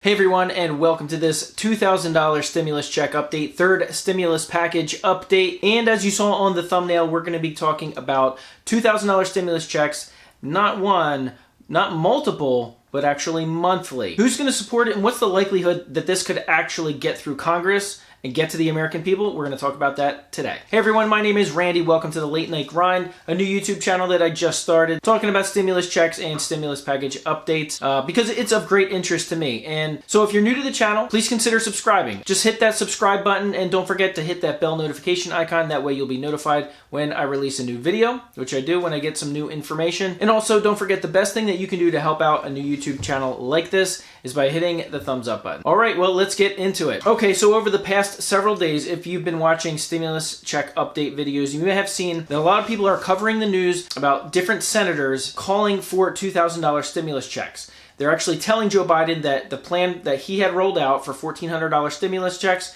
Hey everyone, and welcome to this $2,000 stimulus check update, third stimulus package update. And as you saw on the thumbnail, we're going to be talking about $2,000 stimulus checks, not one, not multiple, but actually monthly. Who's going to support it, and what's the likelihood that this could actually get through Congress and get to the American people? We're going to talk about that today. Hey everyone, my name is Randy. Welcome to the Late Night Grind, a new YouTube channel that I just started talking about stimulus checks and stimulus package updates because it's of great interest to me. And so if you're new to the channel, please consider subscribing. Just hit that subscribe button and don't forget to hit that bell notification icon. That way you'll be notified when I release a new video, which I do when I get some new information. And also don't forget, the best thing that you can do to help out a new YouTube channel like this is by hitting the thumbs up button. All right, well, let's get into it. Okay, so over the past several days, if you've been watching stimulus check update videos, you may have seen that a lot of people are covering the news about different senators calling for $2,000 stimulus checks. They're actually telling Joe Biden that the plan that he had rolled out for $1,400 stimulus checks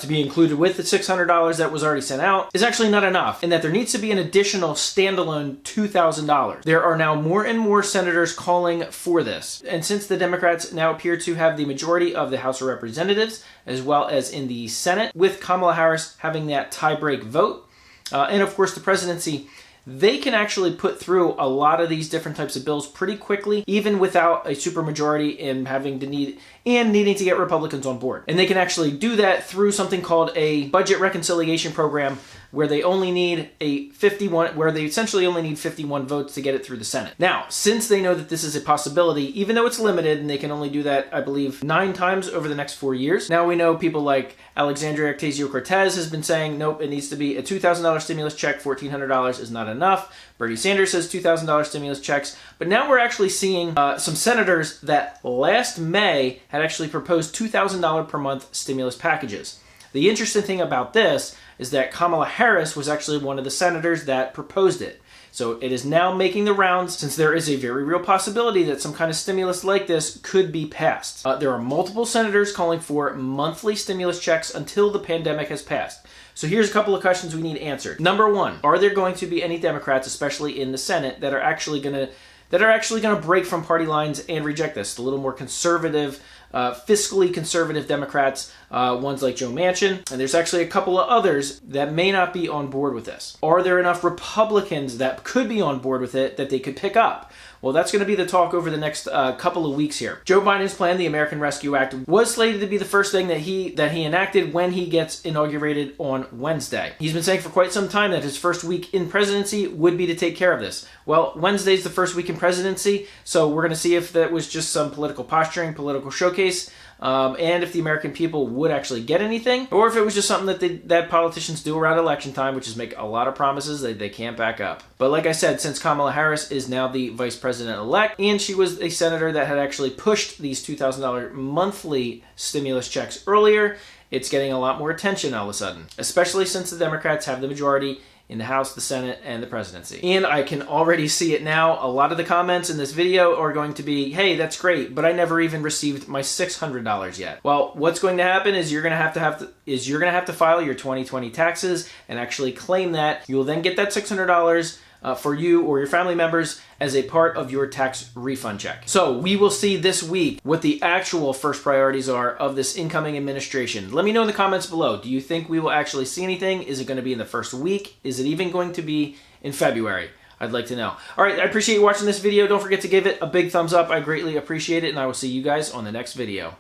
to be included with the $600 that was already sent out is actually not enough, and that there needs to be an additional standalone $2,000. There are now more and more senators calling for this. And since the Democrats now appear to have the majority of the House of Representatives, as well as in the Senate, with Kamala Harris having that tie-break vote, and of course the presidency, they can actually put through a lot of these different types of bills pretty quickly, even without a supermajority and needing to get Republicans on board. And they can actually do that through something called a budget reconciliation program, where they only need essentially only need 51 votes to get it through the Senate. Now, since they know that this is a possibility, even though it's limited and they can only do that, I believe, 9 times over the next 4 years. Now we know people like Alexandria Ocasio-Cortez has been saying, nope, it needs to be a $2,000 stimulus check, $1,400 is not enough. Bernie Sanders says $2,000 stimulus checks. But now we're actually seeing some senators that last May had actually proposed $2,000 per month stimulus packages. The interesting thing about this is that Kamala Harris was actually one of the senators that proposed it. So it is now making the rounds, since there is a very real possibility that some kind of stimulus like this could be passed. There are multiple senators calling for monthly stimulus checks until the pandemic has passed. So here's a couple of questions we need answered. Number one, are there going to be any Democrats, especially in the Senate, that are actually going to break from party lines and reject this? The little more conservative, fiscally conservative Democrats, ones like Joe Manchin, and there's actually a couple of others that may not be on board with this. Are there enough Republicans that could be on board with it that they could pick up? Well, that's going to be the talk over the next couple of weeks here. Joe Biden's plan, the American Rescue Act, was slated to be the first thing that he enacted when he gets inaugurated on Wednesday. He's been saying for quite some time that his first week in presidency would be to take care of this. Well, Wednesday's the first week in presidency, so we're going to see if that was just some political posturing, political showcase, and if the American people would actually get anything, or if it was just something that politicians do around election time, which is make a lot of promises that they can't back up. But like I said, since Kamala Harris is now the vice president-elect, and she was a senator that had actually pushed these $2,000 monthly stimulus checks earlier, it's getting a lot more attention all of a sudden, especially since the Democrats have the majority in the House, the Senate, and the presidency. And I can already see it now. A lot of the comments in this video are going to be, hey, that's great, but I never even received my $600 yet. Well, what's going to happen is you're going to have to file your 2020 taxes and actually claim that. You will then get that $600 for you or your family members as a part of your tax refund check. So we will see this week what the actual first priorities are of this incoming administration. Let me know in the comments below. Do you think we will actually see anything? Is it going to be in the first week? Is it even going to be in February? I'd like to know. All right, I appreciate you watching this video. Don't forget to give it a big thumbs up. I greatly appreciate it, and I will see you guys on the next video.